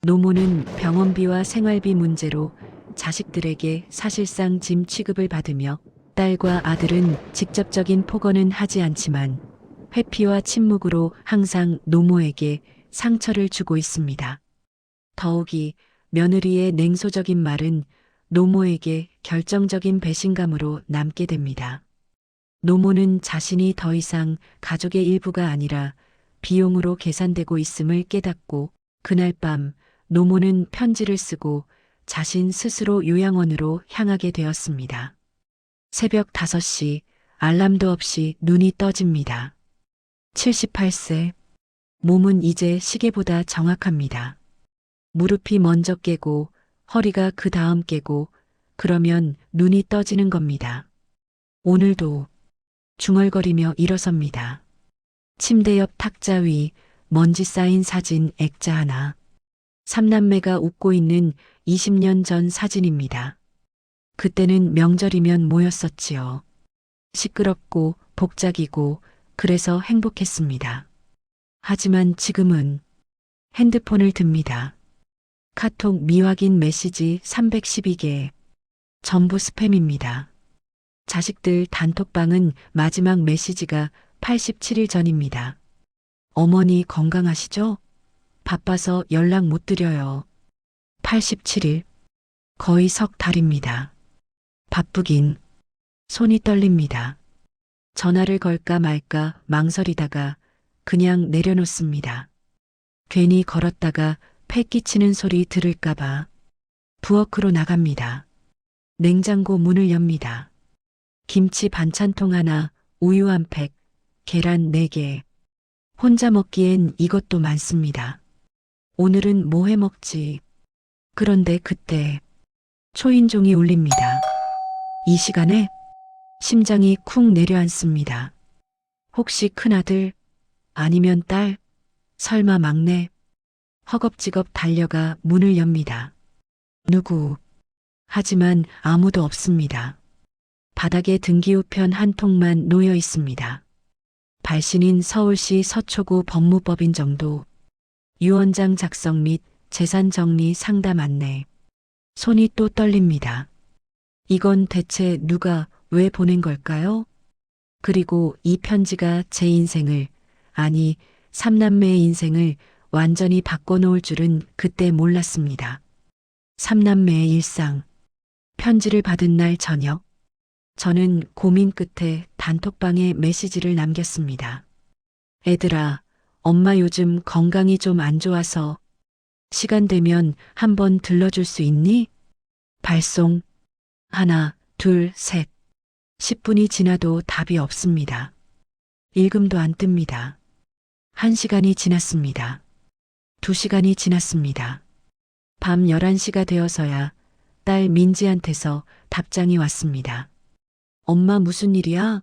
노모는 병원비와 생활비 문제로 자식들에게 사실상 짐 취급을 받으며 딸과 아들은 직접적인 폭언은 하지 않지만 회피와 침묵으로 항상 노모에게 상처를 주고 있습니다. 더욱이 며느리의 냉소적인 말은 노모에게 결정적인 배신감으로 남게 됩니다. 노모는 자신이 더 이상 가족의 일부가 아니라 비용으로 계산되고 있음을 깨닫고 그날 밤 노모는 편지를 쓰고 자신 스스로 요양원으로 향하게 되었습니다. 새벽 5시 알람도 없이 눈이 떠집니다. 78세. 몸은 이제 시계보다 정확합니다. 무릎이 먼저 깨고 허리가 그 다음 깨고 그러면 눈이 떠지는 겁니다. 오늘도 중얼거리며 일어섭니다. 침대 옆 탁자 위 먼지 쌓인 사진 액자 하나. 삼남매가 웃고 있는 20년 전 사진입니다. 그때는 명절이면 모였었지요. 시끄럽고 복작이고 그래서 행복했습니다. 하지만 지금은 핸드폰을 듭니다. 카톡 미확인 메시지 312개. 전부 스팸입니다. 자식들 단톡방은 마지막 메시지가 87일 전입니다. 어머니 건강하시죠? 바빠서 연락 못 드려요. 87일. 거의 석 달입니다. 바쁘긴. 손이 떨립니다. 전화를 걸까 말까 망설이다가 그냥 내려놓습니다. 괜히 걸었다가 패 끼치는 소리 들을까봐. 부엌으로 나갑니다. 냉장고 문을 엽니다. 김치 반찬통 하나, 우유 한 팩, 계란 4개. 혼자 먹기엔 이것도 많습니다. 오늘은 뭐 해 먹지? 그런데 그때 초인종이 울립니다. 이 시간에 심장이 쿵 내려앉습니다. 혹시 큰아들? 아니면 딸? 설마 막내? 허겁지겁 달려가 문을 엽니다. 누구? 하지만 아무도 없습니다. 바닥에 등기우편 한 통만 놓여 있습니다. 발신인 서울시 서초구 법무법인 정도. 유언장 작성 및 재산 정리 상담 안내. 손이 또 떨립니다. 이건 대체 누가 왜 보낸 걸까요? 그리고 이 편지가 제 인생을, 아니, 삼남매의 인생을 완전히 바꿔놓을 줄은 그때 몰랐습니다. 삼남매의 일상. 편지를 받은 날 저녁. 저는 고민 끝에 단톡방에 메시지를 남겼습니다. 애들아, 엄마 요즘 건강이 좀 안 좋아서 시간 되면 한번 들러줄 수 있니? 발송. 하나, 둘, 셋. 10분이 지나도 답이 없습니다. 읽음도 안 뜹니다. 1시간이 지났습니다. 2시간이 지났습니다. 밤 11시가 되어서야 딸 민지한테서 답장이 왔습니다. 엄마 무슨 일이야?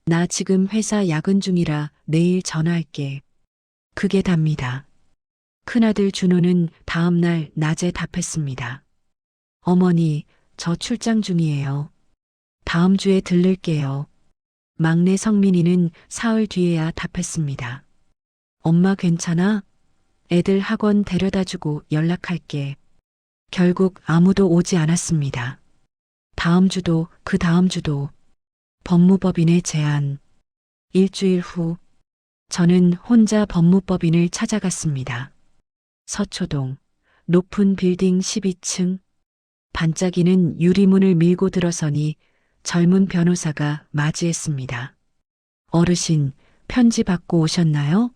나 지금 회사 야근 중이라 내일 전화할게. 그게 답니다. 큰아들 준호는 다음날 낮에 답했습니다. 어머니, 저 출장 중이에요. 다음 주에 들를게요. 막내 성민이는 사흘 뒤에야 답했습니다. 엄마 괜찮아? 애들 학원 데려다주고 연락할게. 결국 아무도 오지 않았습니다. 다음 주도 그 다음 주도 법무법인의 제안. 일주일 후 저는 혼자 법무법인을 찾아갔습니다. 서초동 높은 빌딩 12층. 반짝이는 유리문을 밀고 들어서니 젊은 변호사가 맞이했습니다. 어르신, 편지 받고 오셨나요?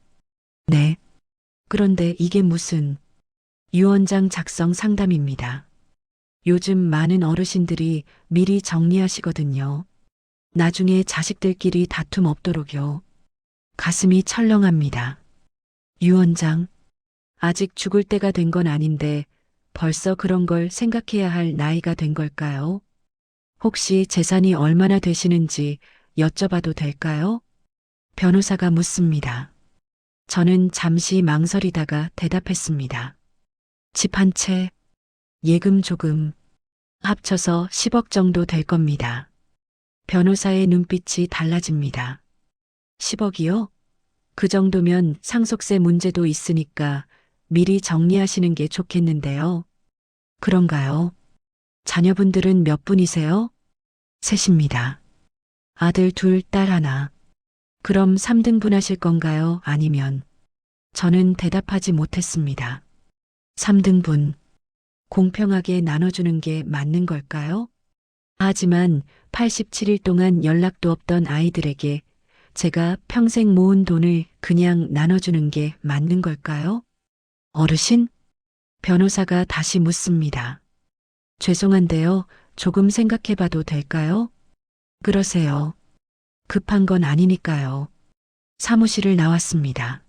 네. 그런데 이게 무슨 유언장 작성 상담입니다. 요즘 많은 어르신들이 미리 정리하시거든요. 나중에 자식들끼리 다툼 없도록요. 가슴이 철렁합니다. 유언장. 아직 죽을 때가 된 건 아닌데 벌써 그런 걸 생각해야 할 나이가 된 걸까요? 혹시 재산이 얼마나 되시는지 여쭤봐도 될까요? 변호사가 묻습니다. 저는 잠시 망설이다가 대답했습니다. 집 한 채, 예금 조금, 합쳐서 10억 정도 될 겁니다. 변호사의 눈빛이 달라집니다. 10억이요? 그 정도면 상속세 문제도 있으니까 미리 정리하시는 게 좋겠는데요. 그런가요? 자녀분들은 몇 분이세요? 셋입니다. 아들 둘, 딸 하나. 그럼 3등분 하실 건가요? 아니면? 저는 대답하지 못했습니다. 3등분. 공평하게 나눠주는 게 맞는 걸까요? 하지만 87일 동안 연락도 없던 아이들에게 제가 평생 모은 돈을 그냥 나눠주는 게 맞는 걸까요? 어르신? 변호사가 다시 묻습니다. 죄송한데요. 조금 생각해 봐도 될까요? 그러세요. 급한 건 아니니까요. 사무실을 나왔습니다.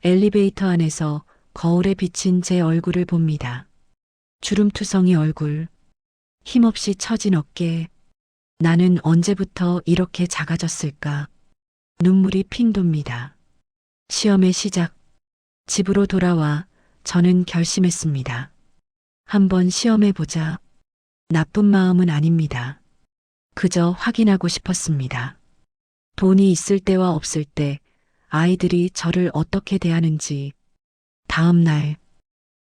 엘리베이터 안에서 거울에 비친 제 얼굴을 봅니다. 주름투성이 얼굴, 힘없이 처진 어깨. 나는 언제부터 이렇게 작아졌을까? 눈물이 핑 돕니다. 시험의 시작. 집으로 돌아와 저는 결심했습니다. 한번 시험해보자. 나쁜 마음은 아닙니다. 그저 확인하고 싶었습니다. 돈이 있을 때와 없을 때 아이들이 저를 어떻게 대하는지. 다음 날,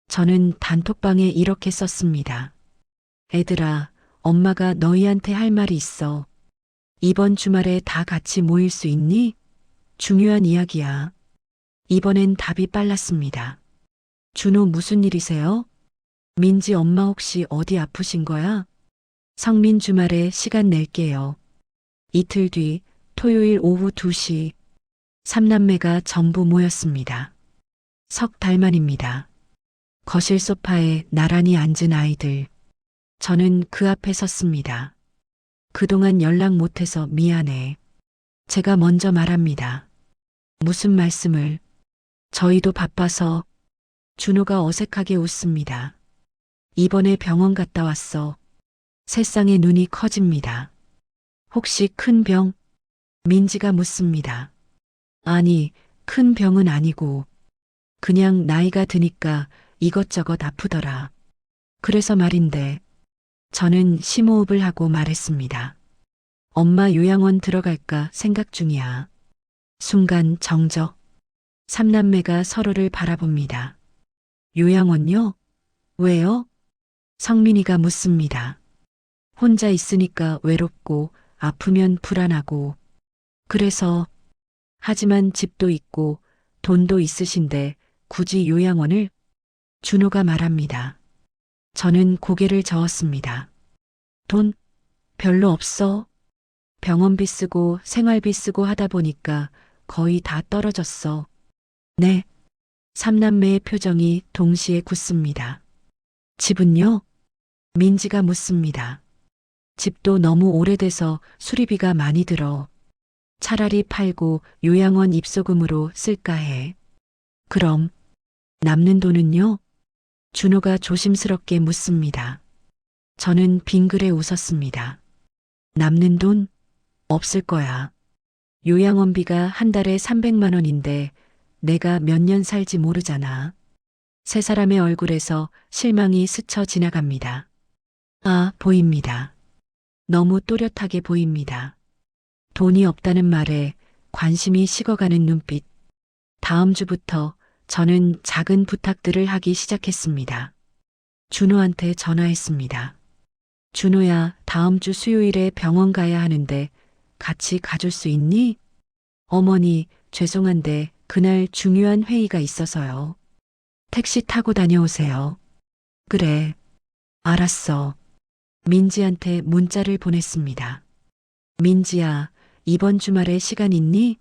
저는 단톡방에 이렇게 썼습니다. 애들아, 엄마가 너희한테 할 말이 있어. 이번 주말에 다 같이 모일 수 있니? 중요한 이야기야. 이번엔 답이 빨랐습니다. 준호 무슨 일이세요? 민지 엄마 혹시 어디 아프신 거야? 성민 주말에 시간 낼게요. 이틀 뒤 토요일 오후 2시 삼남매가 전부 모였습니다. 석 달 만입니다. 거실 소파에 나란히 앉은 아이들. 저는 그 앞에 섰습니다. 그동안 연락 못해서 미안해. 제가 먼저 말합니다. 무슨 말씀을? 저희도 바빠서. 준호가 어색하게 웃습니다. 이번에 병원 갔다 왔어. 새쌍의 눈이 커집니다. 혹시 큰 병? 민지가 묻습니다. 아니, 큰 병은 아니고 그냥 나이가 드니까 이것저것 아프더라. 그래서 말인데 저는 심호흡을 하고 말했습니다. 엄마 요양원 들어갈까 생각 중이야. 순간 정적. 삼남매가 서로를 바라봅니다. 요양원요? 왜요? 성민이가 묻습니다. 혼자 있으니까 외롭고 아프면 불안하고. 그래서. 하지만 집도 있고 돈도 있으신데 굳이 요양원을? 준호가 말합니다. 저는 고개를 저었습니다. 돈 별로 없어. 병원비 쓰고 생활비 쓰고 하다 보니까 거의 다 떨어졌어. 네. 삼남매의 표정이 동시에 굳습니다. 집은요? 민지가 묻습니다. 집도 너무 오래돼서 수리비가 많이 들어. 차라리 팔고 요양원 입소금으로 쓸까 해. 그럼 남는 돈은요? 준호가 조심스럽게 묻습니다. 저는 빙그레 웃었습니다. 남는 돈? 없을 거야. 요양원비가 한 달에 300만 원인데 내가 몇 년 살지 모르잖아. 세 사람의 얼굴에서 실망이 스쳐 지나갑니다. 아, 보입니다. 너무 또렷하게 보입니다. 돈이 없다는 말에 관심이 식어가는 눈빛. 다음 주부터 저는 작은 부탁들을 하기 시작했습니다. 준호한테 전화했습니다. 준호야, 다음 주 수요일에 병원 가야 하는데 같이 가줄 수 있니? 어머니, 죄송한데 그날 중요한 회의가 있어서요. 택시 타고 다녀오세요. 그래. 알았어. 민지한테 문자를 보냈습니다. 민지야, 이번 주말에 시간 있니?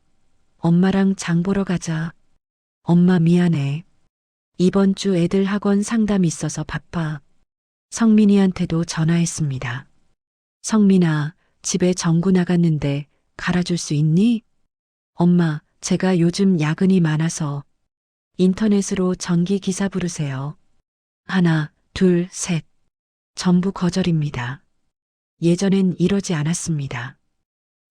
엄마랑 장 보러 가자. 엄마 미안해. 이번 주 애들 학원 상담 있어서 바빠. 성민이한테도 전화했습니다. 성민아, 집에 전구 나갔는데 갈아줄 수 있니? 엄마, 제가 요즘 야근이 많아서 인터넷으로 전기 기사 부르세요. 하나, 둘, 셋. 전부 거절입니다. 예전엔 이러지 않았습니다.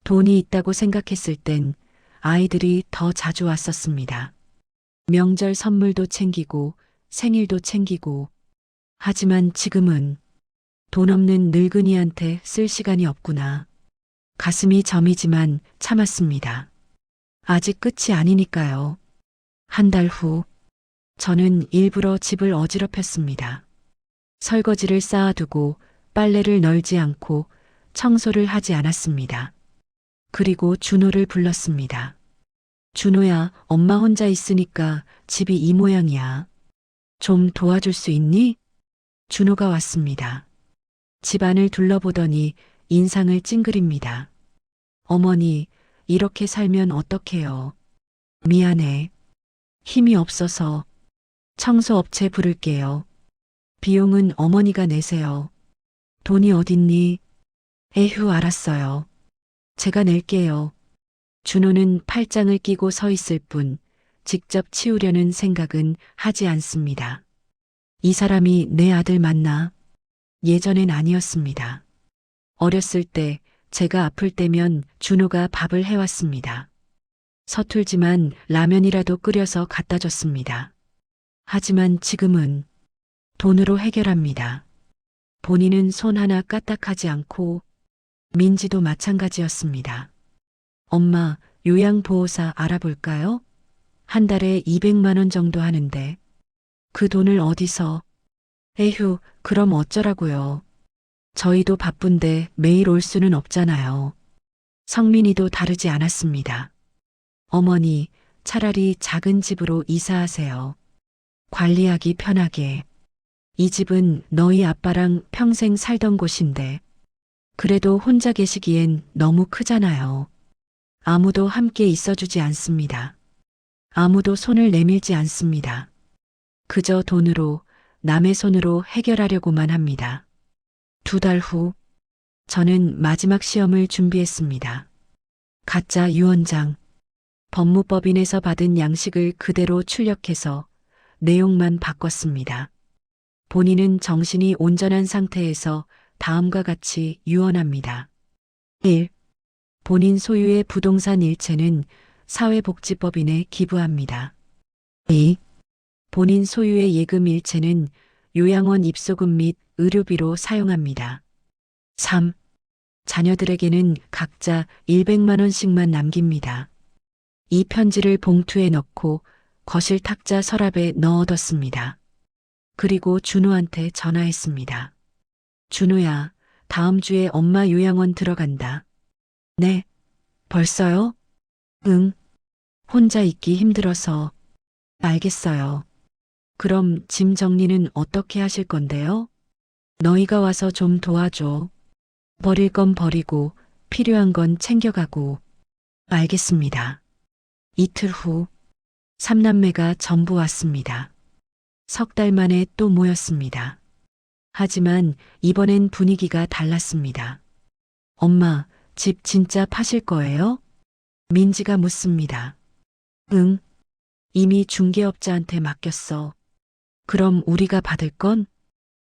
돈이 있다고 생각했을 땐 아이들이 더 자주 왔었습니다. 명절 선물도 챙기고 생일도 챙기고. 하지만 지금은 돈 없는 늙은이한테 쓸 시간이 없구나. 가슴이 저미지만 참았습니다. 아직 끝이 아니니까요. 한 달 후 저는 일부러 집을 어지럽혔습니다. 설거지를 쌓아두고 빨래를 널지 않고 청소를 하지 않았습니다. 그리고 준호를 불렀습니다. 준호야, 엄마 혼자 있으니까 집이 이 모양이야. 좀 도와줄 수 있니? 준호가 왔습니다. 집안을 둘러보더니 인상을 찡그립니다. 어머니, 이렇게 살면 어떡해요? 미안해. 힘이 없어서 청소업체 부를게요. 비용은 어머니가 내세요. 돈이 어딨니? 에휴, 알았어요. 제가 낼게요. 준호는 팔짱을 끼고 서 있을 뿐 직접 치우려는 생각은 하지 않습니다. 이 사람이 내 아들 맞나? 예전엔 아니었습니다. 어렸을 때 제가 아플 때면 준호가 밥을 해왔습니다. 서툴지만 라면이라도 끓여서 갖다 줬습니다. 하지만 지금은 돈으로 해결합니다. 본인은 손 하나 까딱하지 않고 민지도 마찬가지였습니다. 엄마, 요양보호사 알아볼까요? 한 달에 200만 원 정도 하는데 그 돈을 어디서? 에휴, 그럼 어쩌라고요. 저희도 바쁜데 매일 올 수는 없잖아요. 성민이도 다르지 않았습니다. 어머니, 차라리 작은 집으로 이사하세요. 관리하기 편하게. 이 집은 너희 아빠랑 평생 살던 곳인데 그래도 혼자 계시기엔 너무 크잖아요. 아무도 함께 있어주지 않습니다. 아무도 손을 내밀지 않습니다. 그저 돈으로, 남의 손으로 해결하려고만 합니다. 2달 후, 저는 마지막 시험을 준비했습니다. 가짜 유언장, 법무법인에서 받은 양식을 그대로 출력해서 내용만 바꿨습니다. 본인은 정신이 온전한 상태에서 다음과 같이 유언합니다. 1. 본인 소유의 부동산 일체는 사회복지법인에 기부합니다. 2. 본인 소유의 예금 일체는 요양원 입소금 및 의료비로 사용합니다. 3. 자녀들에게는 각자 100만 원씩만 남깁니다. 이 편지를 봉투에 넣고 거실 탁자 서랍에 넣어뒀습니다. 그리고 준호한테 전화했습니다. 준호야, 다음 주에 엄마 요양원 들어간다. 네, 벌써요? 응, 혼자 있기 힘들어서. 알겠어요. 그럼 짐 정리는 어떻게 하실 건데요? 너희가 와서 좀 도와줘. 버릴 건 버리고 필요한 건 챙겨가고. 알겠습니다. 이틀 후, 삼남매가 전부 왔습니다. 3달 만에 또 모였습니다. 하지만 이번엔 분위기가 달랐습니다. 엄마, 집 진짜 파실 거예요? 민지가 묻습니다. 응, 이미 중개업자한테 맡겼어. 그럼 우리가 받을 건?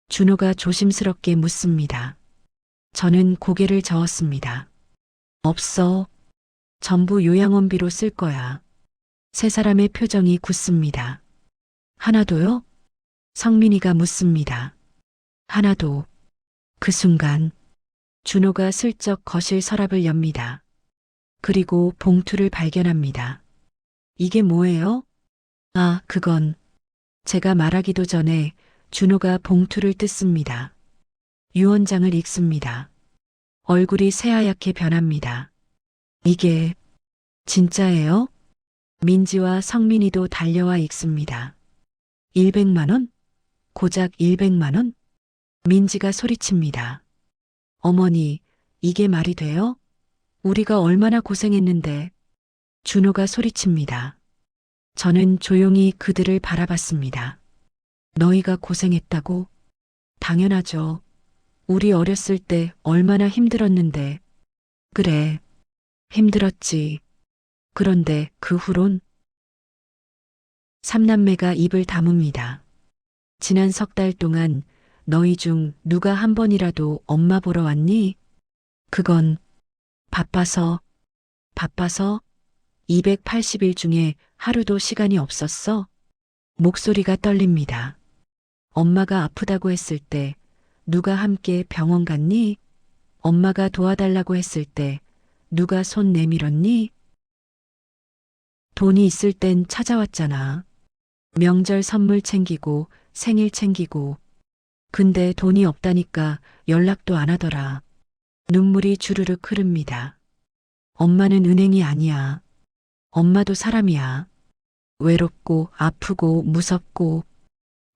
준호가 조심스럽게 묻습니다. 저는 고개를 저었습니다. 없어. 전부 요양원비로 쓸 거야. 세 사람의 표정이 굳습니다. 하나도요? 성민이가 묻습니다. 하나도. 그 순간 준호가 슬쩍 거실 서랍을 엽니다. 그리고 봉투를 발견합니다. 이게 뭐예요? 아, 그건. 제가 말하기도 전에 준호가 봉투를 뜯습니다. 유언장을 읽습니다. 얼굴이 새하얗게 변합니다. 이게 진짜예요? 민지와 성민이도 달려와 읽습니다. 100만 원? 고작 100만 원? 민지가 소리칩니다. 어머니, 이게 말이 돼요? 우리가 얼마나 고생했는데. 준호가 소리칩니다. 저는 조용히 그들을 바라봤습니다. 너희가 고생했다고? 당연하죠. 우리 어렸을 때 얼마나 힘들었는데. 그래, 힘들었지. 그런데 그 후론? 삼남매가 입을 다뭅니다. 지난 3달 동안 너희 중 누가 한 번이라도 엄마 보러 왔니? 그건 바빠서 280일 중에 하루도 시간이 없었어? 목소리가 떨립니다. 엄마가 아프다고 했을 때 누가 함께 병원 갔니? 엄마가 도와달라고 했을 때 누가 손 내밀었니? 돈이 있을 땐 찾아왔잖아. 명절 선물 챙기고 생일 챙기고. 근데 돈이 없다니까 연락도 안 하더라. 눈물이 주르륵 흐릅니다. 엄마는 은행이 아니야. 엄마도 사람이야. 외롭고 아프고 무섭고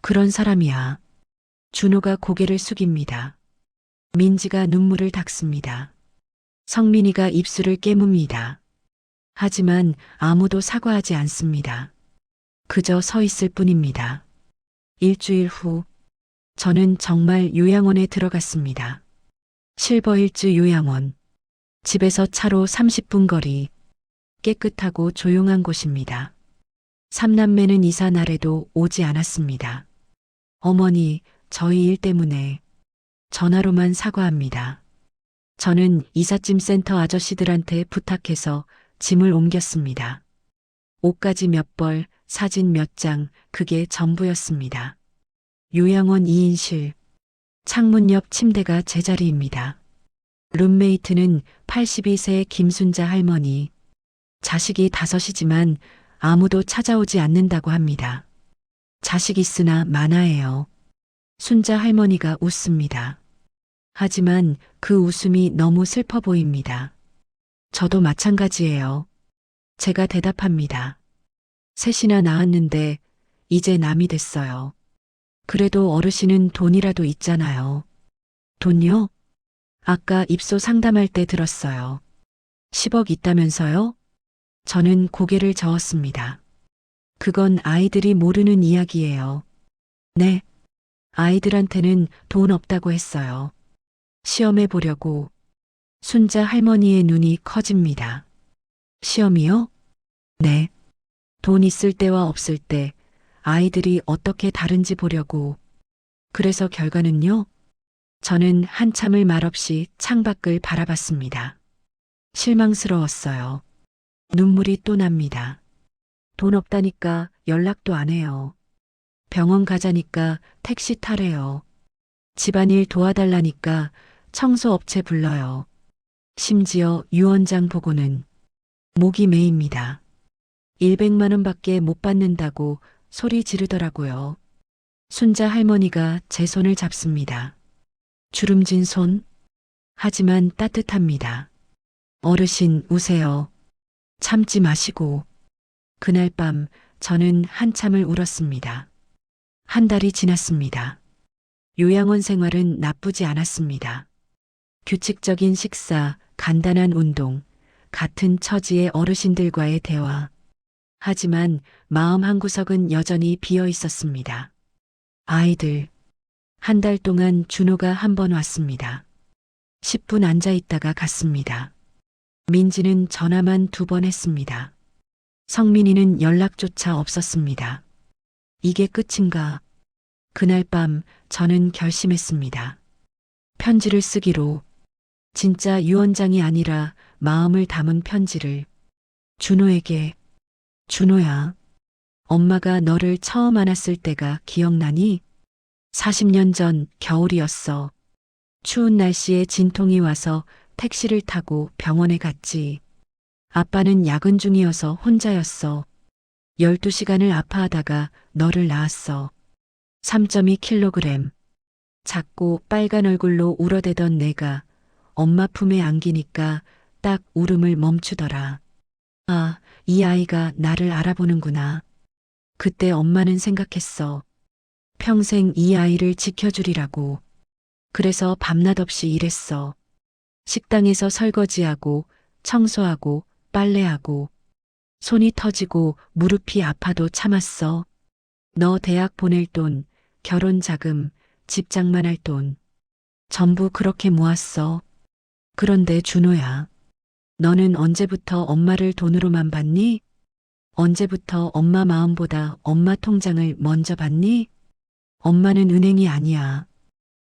그런 사람이야. 준호가 고개를 숙입니다. 민지가 눈물을 닦습니다. 성민이가 입술을 깨뭅니다. 하지만 아무도 사과하지 않습니다. 그저 서 있을 뿐입니다. 일주일 후, 저는 정말 요양원에 들어갔습니다. 실버힐즈 요양원. 집에서 차로 30분 거리. 깨끗하고 조용한 곳입니다. 삼남매는 이사 날에도 오지 않았습니다. 어머니, 저희 일 때문에 전화로만 사과합니다. 저는 이삿짐 센터 아저씨들한테 부탁해서 짐을 옮겼습니다. 옷가지 몇 벌, 사진 몇 장, 그게 전부였습니다. 요양원 2인실. 창문 옆 침대가 제 자리입니다. 룸메이트는 82세 김순자 할머니. 자식이 5이지만 아무도 찾아오지 않는다고 합니다. 자식 있으나 만화예요. 순자 할머니가 웃습니다. 하지만 그 웃음이 너무 슬퍼 보입니다. 저도 마찬가지예요. 제가 대답합니다. 셋이나 낳았는데 이제 남이 됐어요. 그래도 어르신은 돈이라도 있잖아요. 돈요? 아까 입소 상담할 때 들었어요. 10억 있다면서요? 저는 고개를 저었습니다. 그건 아이들이 모르는 이야기예요. 네. 아이들한테는 돈 없다고 했어요. 시험해 보려고. 순자 할머니의 눈이 커집니다. 시험이요? 네. 돈 있을 때와 없을 때 아이들이 어떻게 다른지 보려고. 그래서 결과는요? 저는 한참을 말없이 창밖을 바라봤습니다. 실망스러웠어요. 눈물이 또 납니다. 돈 없다니까 연락도 안 해요. 병원 가자니까 택시 타래요. 집안일 도와달라니까 청소업체 불러요. 심지어 유언장 보고는 목이 메입니다. 100만 원밖에 못 받는다고 소리 지르더라고요. 순자 할머니가 제 손을 잡습니다. 주름진 손. 하지만 따뜻합니다. 어르신 우세요. 참지 마시고. 그날 밤 저는 한참을 울었습니다. 한 달이 지났습니다. 요양원 생활은 나쁘지 않았습니다. 규칙적인 식사, 간단한 운동, 같은 처지의 어르신들과의 대화. 하지만 마음 한구석은 여전히 비어 있었습니다. 아이들. 한 달 동안 준호가 한 번 왔습니다. 10분 앉아 있다가 갔습니다. 민지는 전화만 2번 했습니다. 성민이는 연락조차 없었습니다. 이게 끝인가? 그날 밤 저는 결심했습니다. 편지를 쓰기로. 진짜 유언장이 아니라 마음을 담은 편지를. 준호에게. 준호야. 엄마가 너를 처음 안았을 때가 기억나니? 40년 전 겨울이었어. 추운 날씨에 진통이 와서 택시를 타고 병원에 갔지. 아빠는 야근 중이어서 혼자였어. 12시간을 아파하다가 너를 낳았어. 3.2kg. 작고 빨간 얼굴로 울어대던 내가 엄마 품에 안기니까 딱 울음을 멈추더라. 아, 이 아이가 나를 알아보는구나. 그때 엄마는 생각했어. 평생 이 아이를 지켜주리라고. 그래서 밤낮 없이 일했어. 식당에서 설거지하고 청소하고 빨래하고. 손이 터지고 무릎이 아파도 참았어. 너 대학 보낼 돈, 결혼 자금, 집 장만할 돈. 전부 그렇게 모았어. 그런데 준호야. 너는 언제부터 엄마를 돈으로만 봤니? 언제부터 엄마 마음보다 엄마 통장을 먼저 봤니? 엄마는 은행이 아니야.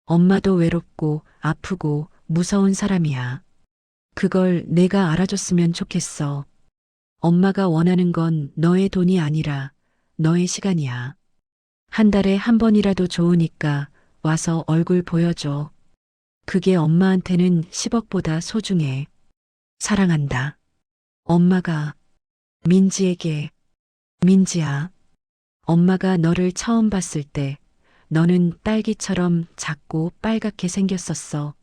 엄마도 외롭고 아프고 무서운 사람이야. 그걸 내가 알아줬으면 좋겠어. 엄마가 원하는 건 너의 돈이 아니라 너의 시간이야. 한 달에 한 번이라도 좋으니까 와서 얼굴 보여줘. 그게 엄마한테는 10억보다 소중해. 사랑한다. 엄마가 민지에게. 민지야. 엄마가 너를 처음 봤을 때 너는 딸기처럼 작고 빨갛게 생겼었어.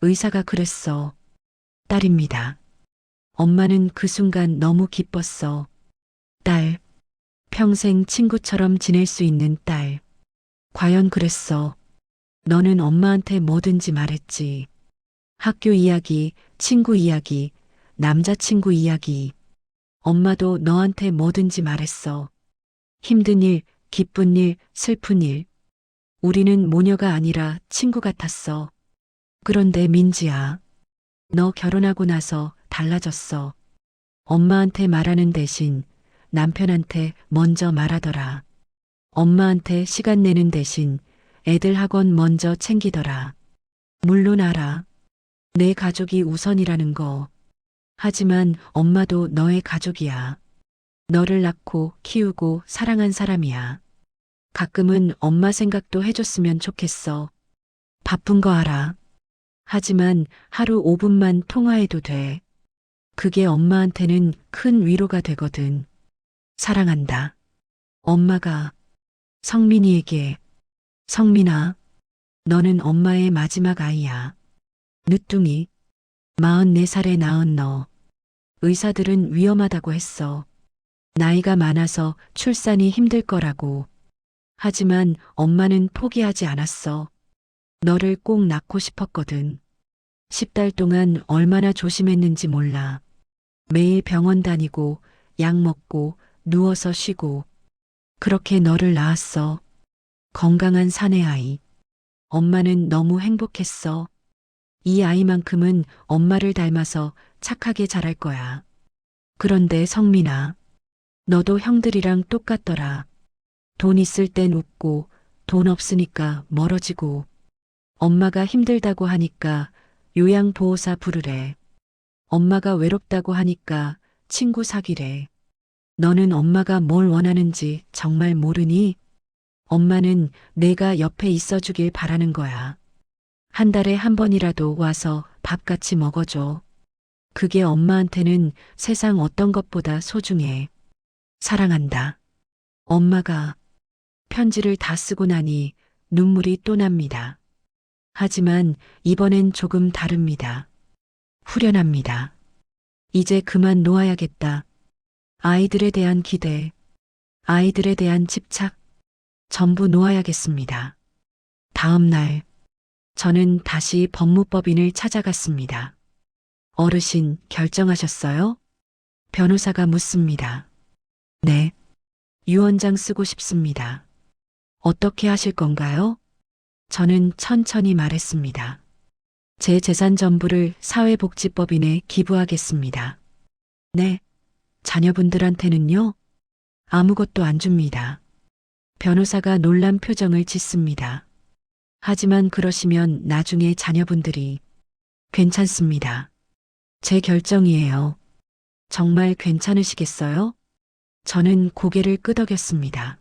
의사가 그랬어. 딸입니다. 엄마는 그 순간 너무 기뻤어. 딸, 평생 친구처럼 지낼 수 있는 딸. 과연 그랬어. 너는 엄마한테 뭐든지 말했지. 학교 이야기, 친구 이야기, 남자친구 이야기. 엄마도 너한테 뭐든지 말했어. 힘든 일, 기쁜 일, 슬픈 일. 우리는 모녀가 아니라 친구 같았어. 그런데 민지야, 너 결혼하고 나서 달라졌어. 엄마한테 말하는 대신 남편한테 먼저 말하더라. 엄마한테 시간 내는 대신 애들 학원 먼저 챙기더라. 물론 알아. 내 가족이 우선이라는 거. 하지만 엄마도 너의 가족이야. 너를 낳고 키우고 사랑한 사람이야. 가끔은 엄마 생각도 해줬으면 좋겠어. 바쁜 거 알아. 하지만 하루 5분만 통화해도 돼. 그게 엄마한테는 큰 위로가 되거든. 사랑한다. 엄마가 성민이에게. 성민아, 너는 엄마의 마지막 아이야. 늦둥이. 44살에 낳은 너. 의사들은 위험하다고 했어. 나이가 많아서 출산이 힘들 거라고. 하지만 엄마는 포기하지 않았어. 너를 꼭 낳고 싶었거든. 10달 동안 얼마나 조심했는지 몰라. 매일 병원 다니고 약 먹고 누워서 쉬고 그렇게 너를 낳았어. 건강한 사내 아이. 엄마는 너무 행복했어. 이 아이만큼은 엄마를 닮아서 착하게 자랄 거야. 그런데 성민아, 너도 형들이랑 똑같더라. 돈 있을 땐 웃고 돈 없으니까 멀어지고 엄마가 힘들다고 하니까 요양보호사 부르래. 엄마가 외롭다고 하니까 친구 사귀래. 너는 엄마가 뭘 원하는지 정말 모르니? 엄마는 내가 옆에 있어주길 바라는 거야. 한 달에 한 번이라도 와서 밥 같이 먹어줘. 그게 엄마한테는 세상 어떤 것보다 소중해. 사랑한다. 엄마가 편지를 다 쓰고 나니 눈물이 또 납니다. 하지만 이번엔 조금 다릅니다. 후련합니다. 이제 그만 놓아야겠다. 아이들에 대한 기대, 아이들에 대한 집착, 전부 놓아야겠습니다. 다음 날, 저는 다시 법무법인을 찾아갔습니다. 어르신, 결정하셨어요? 변호사가 묻습니다. 네, 유언장 쓰고 싶습니다. 어떻게 하실 건가요? 저는 천천히 말했습니다. 제 재산 전부를 사회복지법인에 기부하겠습니다. 네, 자녀분들한테는요? 아무것도 안 줍니다. 변호사가 놀란 표정을 짓습니다. 하지만 그러시면 나중에 자녀분들이 괜찮습니다. 제 결정이에요. 정말 괜찮으시겠어요? 저는 고개를 끄덕였습니다.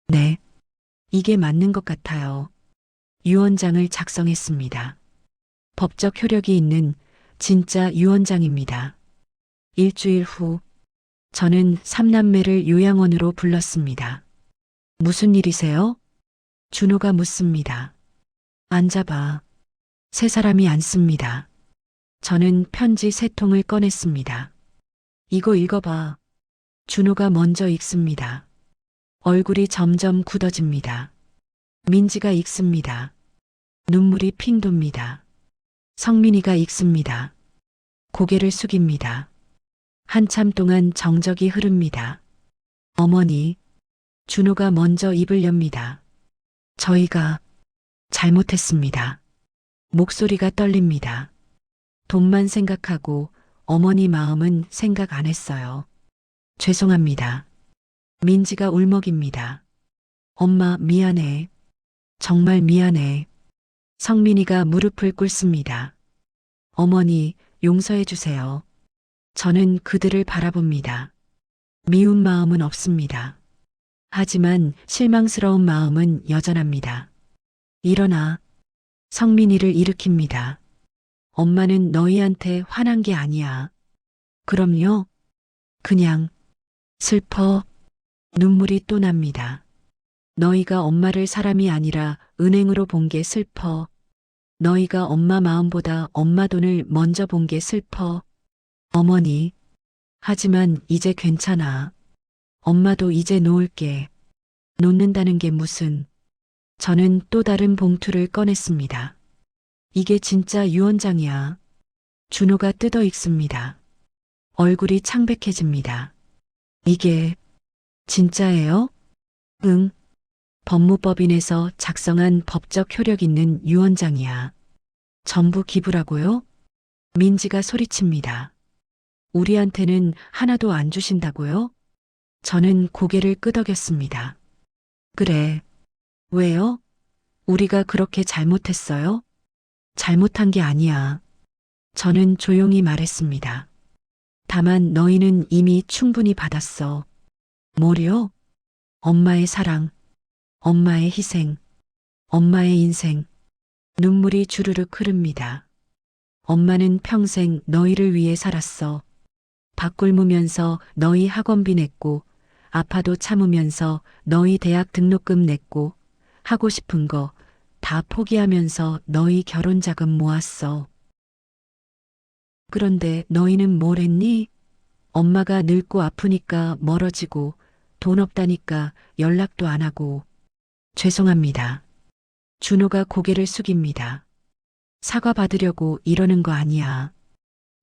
네, 이게 맞는 것 같아요. 유언장을 작성했습니다. 법적 효력이 있는 진짜 유언장입니다. 일주일 후, 저는 삼남매를 요양원으로 불렀습니다. 무슨 일이세요? 준호가 묻습니다. 앉아봐. 세 사람이 앉습니다. 저는 편지 세 통을 꺼냈습니다. 이거 읽어봐. 준호가 먼저 읽습니다. 얼굴이 점점 굳어집니다. 민지가 읽습니다. 눈물이 핑 돕니다. 성민이가 읽습니다. 고개를 숙입니다. 한참 동안 정적이 흐릅니다. 어머니, 준호가 먼저 입을 엽니다. 저희가 잘못했습니다. 목소리가 떨립니다. 돈만 생각하고 어머니 마음은 생각 안 했어요. 죄송합니다. 민지가 울먹입니다. 엄마 미안해. 정말 미안해. 성민이가 무릎을 꿇습니다. 어머니 용서해 주세요. 저는 그들을 바라봅니다. 미운 마음은 없습니다. 하지만 실망스러운 마음은 여전합니다. 일어나. 성민이를 일으킵니다. 엄마는 너희한테 화난 게 아니야. 그럼요. 그냥 슬퍼. 눈물이 또 납니다. 너희가 엄마를 사람이 아니라 은행으로 본 게 슬퍼. 너희가 엄마 마음보다 엄마 돈을 먼저 본 게 슬퍼. 어머니. 하지만 이제 괜찮아. 엄마도 이제 놓을게. 놓는다는 게 무슨. 저는 또 다른 봉투를 꺼냈습니다. 이게 진짜 유언장이야. 준호가 뜯어 읽습니다. 얼굴이 창백해집니다. 이게 진짜예요? 응. 법무법인에서 작성한 법적 효력 있는 유언장이야. 전부 기부라고요? 민지가 소리칩니다. 우리한테는 하나도 안 주신다고요? 저는 고개를 끄덕였습니다. 그래. 왜요? 우리가 그렇게 잘못했어요? 잘못한 게 아니야. 저는 조용히 말했습니다. 다만 너희는 이미 충분히 받았어. 뭐요? 엄마의 사랑, 엄마의 희생, 엄마의 인생. 눈물이 주르륵 흐릅니다. 엄마는 평생 너희를 위해 살았어. 밥 굶으면서 너희 학원비 냈고, 아파도 참으면서 너희 대학 등록금 냈고, 하고 싶은 거 다 포기하면서 너희 결혼 자금 모았어. 그런데 너희는 뭘 했니? 엄마가 늙고 아프니까 멀어지고, 돈 없다니까 연락도 안 하고. 죄송합니다. 준호가 고개를 숙입니다. 사과받으려고 이러는 거 아니야.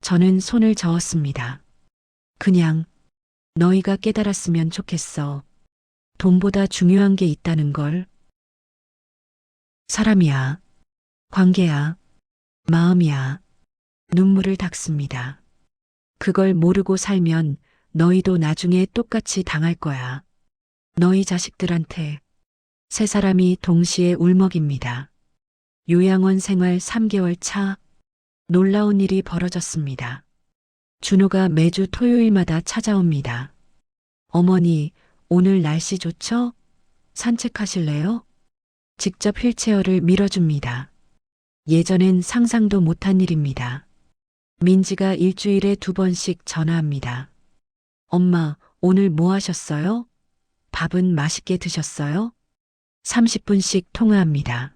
저는 손을 저었습니다. 그냥 너희가 깨달았으면 좋겠어. 돈보다 중요한 게 있다는 걸. 사람이야. 관계야. 마음이야. 눈물을 닦습니다. 그걸 모르고 살면 너희도 나중에 똑같이 당할 거야. 너희 자식들한테. 세 사람이 동시에 울먹입니다. 요양원 생활 3개월 차. 놀라운 일이 벌어졌습니다. 준호가 매주 토요일마다 찾아옵니다. 어머니, 오늘 날씨 좋죠? 산책하실래요? 직접 휠체어를 밀어줍니다. 예전엔 상상도 못한 일입니다. 민지가 일주일에 2번씩 전화합니다. 엄마, 오늘 뭐 하셨어요? 밥은 맛있게 드셨어요? 30분씩 통화합니다.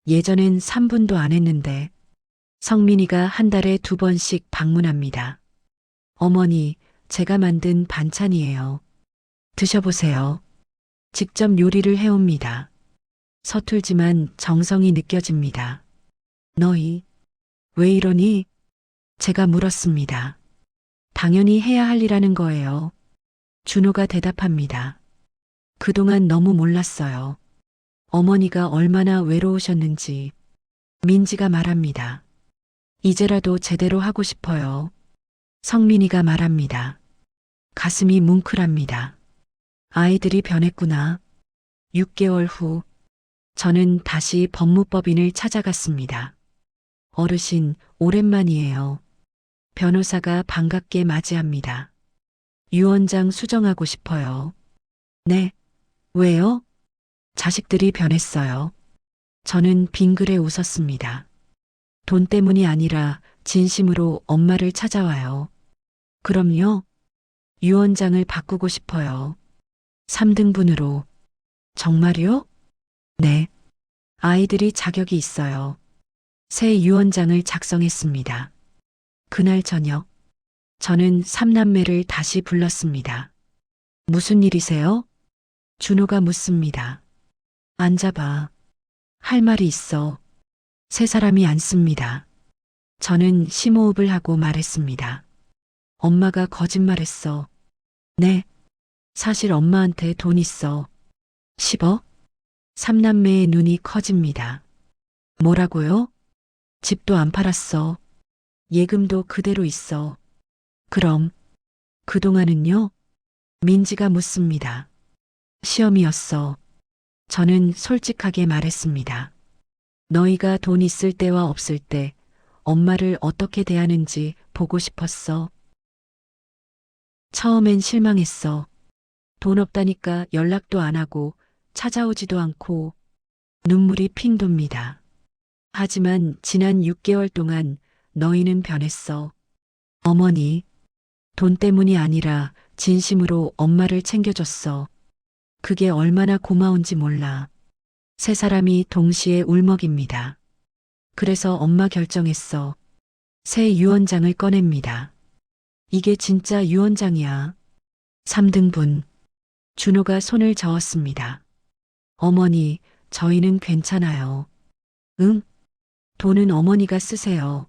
예전엔 3분도 안 했는데 성민이가 한 달에 2번씩 방문합니다. 어머니, 제가 만든 반찬이에요. 드셔보세요. 직접 요리를 해옵니다. 서툴지만 정성이 느껴집니다. 너희, 왜 이러니? 제가 물었습니다. 당연히 해야 할 일하는 거예요. 준호가 대답합니다. 그동안 너무 몰랐어요. 어머니가 얼마나 외로우셨는지. 민지가 말합니다. 이제라도 제대로 하고 싶어요. 성민이가 말합니다. 가슴이 뭉클합니다. 아이들이 변했구나. 6개월 후, 저는 다시 법무법인을 찾아갔습니다. 어르신, 오랜만이에요. 변호사가 반갑게 맞이합니다. 유언장 수정하고 싶어요. 네. 왜요? 자식들이 변했어요. 저는 빙그레 웃었습니다. 돈 때문이 아니라 진심으로 엄마를 찾아와요. 그럼요. 유언장을 바꾸고 싶어요. 3등분으로. 정말요? 네. 아이들이 자격이 있어요. 새 유언장을 작성했습니다. 그날 저녁, 저는 3남매를 다시 불렀습니다. 무슨 일이세요? 준호가 묻습니다. 앉아봐. 할 말이 있어. 세 사람이 앉습니다. 저는 심호흡을 하고 말했습니다. 엄마가 거짓말했어. 네. 사실 엄마한테 돈 있어. 10억? 3남매의 눈이 커집니다. 뭐라고요? 집도 안 팔았어. 예금도 그대로 있어. 그럼 그동안은요? 민지가 묻습니다. 시험이었어. 저는 솔직하게 말했습니다. 너희가 돈 있을 때와 없을 때 엄마를 어떻게 대하는지 보고 싶었어. 처음엔 실망했어. 돈 없다니까 연락도 안 하고 찾아오지도 않고 눈물이 핑 돕니다. 하지만 지난 6개월 동안 너희는 변했어. 어머니, 돈 때문이 아니라 진심으로 엄마를 챙겨줬어. 그게 얼마나 고마운지 몰라. 세 사람이 동시에 울먹입니다. 그래서 엄마 결정했어. 새 유언장을 꺼냅니다. 이게 진짜 유언장이야. 3등분. 준호가 손을 저었습니다. 어머니, 저희는 괜찮아요. 응? 돈은 어머니가 쓰세요.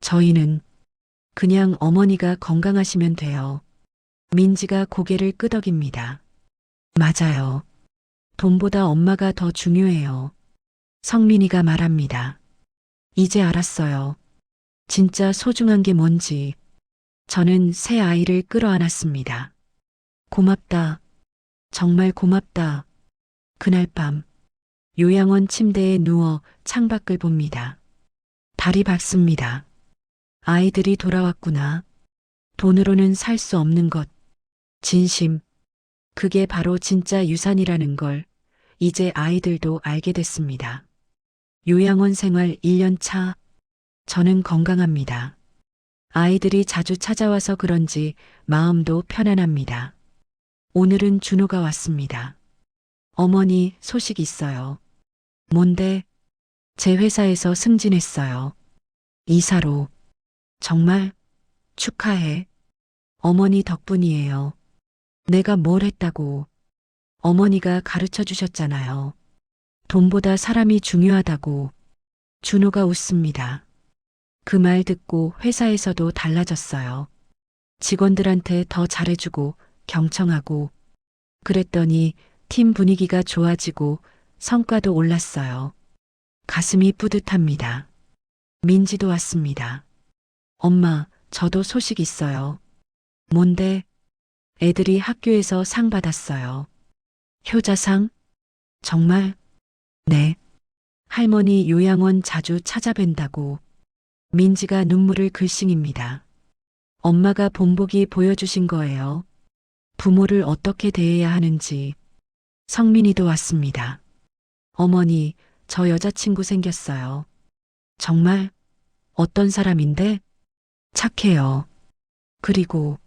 저희는 그냥 어머니가 건강하시면 돼요. 민지가 고개를 끄덕입니다. 맞아요. 돈보다 엄마가 더 중요해요. 성민이가 말합니다. 이제 알았어요. 진짜 소중한 게 뭔지. 저는 새 아이를 끌어안았습니다. 고맙다. 정말 고맙다. 그날 밤 요양원 침대에 누워 창밖을 봅니다. 달이 밝습니다. 아이들이 돌아왔구나. 돈으로는 살 수 없는 것. 진심. 그게 바로 진짜 유산이라는 걸 이제 아이들도 알게 됐습니다. 요양원 생활 1년 차. 저는 건강합니다. 아이들이 자주 찾아와서 그런지 마음도 편안합니다. 오늘은 준호가 왔습니다. 어머니, 소식 있어요. 뭔데? 제 회사에서 승진했어요. 이사로. 정말? 축하해. 어머니 덕분이에요. 내가 뭘 했다고. 어머니가 가르쳐 주셨잖아요. 돈보다 사람이 중요하다고. 준호가 웃습니다. 그 말 듣고 회사에서도 달라졌어요. 직원들한테 더 잘해주고 경청하고 그랬더니 팀 분위기가 좋아지고 성과도 올랐어요. 가슴이 뿌듯합니다. 민지도 왔습니다. 엄마, 저도 소식 있어요. 뭔데? 애들이 학교에서 상 받았어요. 효자상? 정말? 네. 할머니 요양원 자주 찾아뵌다고. 민지가 눈물을 글썽입니다. 엄마가 본보기 보여주신 거예요. 부모를 어떻게 대해야 하는지. 성민이도 왔습니다. 어머니, 저 여자친구 생겼어요. 정말? 어떤 사람인데? 착해요. 그리고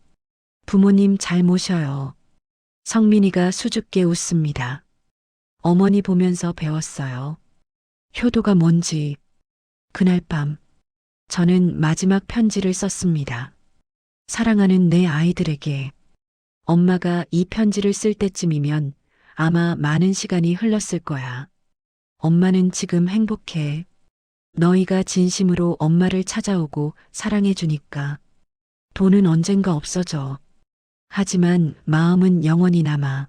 부모님 잘 모셔요. 성민이가 수줍게 웃습니다. 어머니 보면서 배웠어요. 효도가 뭔지. 그날 밤 저는 마지막 편지를 썼습니다. 사랑하는 내 아이들에게. 엄마가 이 편지를 쓸 때쯤이면 아마 많은 시간이 흘렀을 거야. 엄마는 지금 행복해. 너희가 진심으로 엄마를 찾아오고 사랑해 주니까. 돈은 언젠가 없어져. 하지만 마음은 영원히 남아.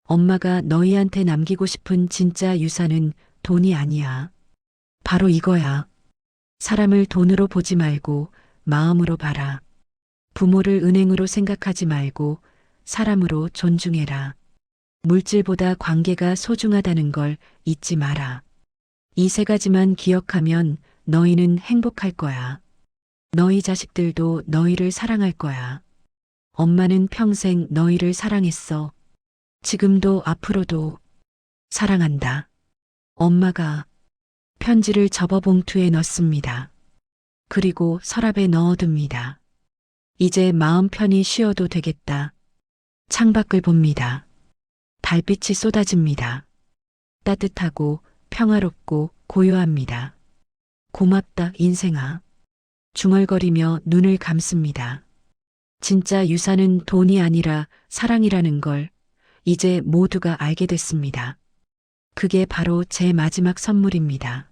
엄마가 너희한테 남기고 싶은 진짜 유산은 돈이 아니야. 바로 이거야. 사람을 돈으로 보지 말고 마음으로 봐라. 부모를 은행으로 생각하지 말고 사람으로 존중해라. 물질보다 관계가 소중하다는 걸 잊지 마라. 이 세 가지만 기억하면 너희는 행복할 거야. 너희 자식들도 너희를 사랑할 거야. 엄마는 평생 너희를 사랑했어. 지금도 앞으로도 사랑한다. 엄마가 편지를 접어 봉투에 넣습니다. 그리고 서랍에 넣어둡니다. 이제 마음 편히 쉬어도 되겠다. 창밖을 봅니다. 달빛이 쏟아집니다. 따뜻하고 평화롭고 고요합니다. 고맙다, 인생아. 중얼거리며 눈을 감습니다. 진짜 유산은 돈이 아니라 사랑이라는 걸 이제 모두가 알게 됐습니다. 그게 바로 제 마지막 선물입니다.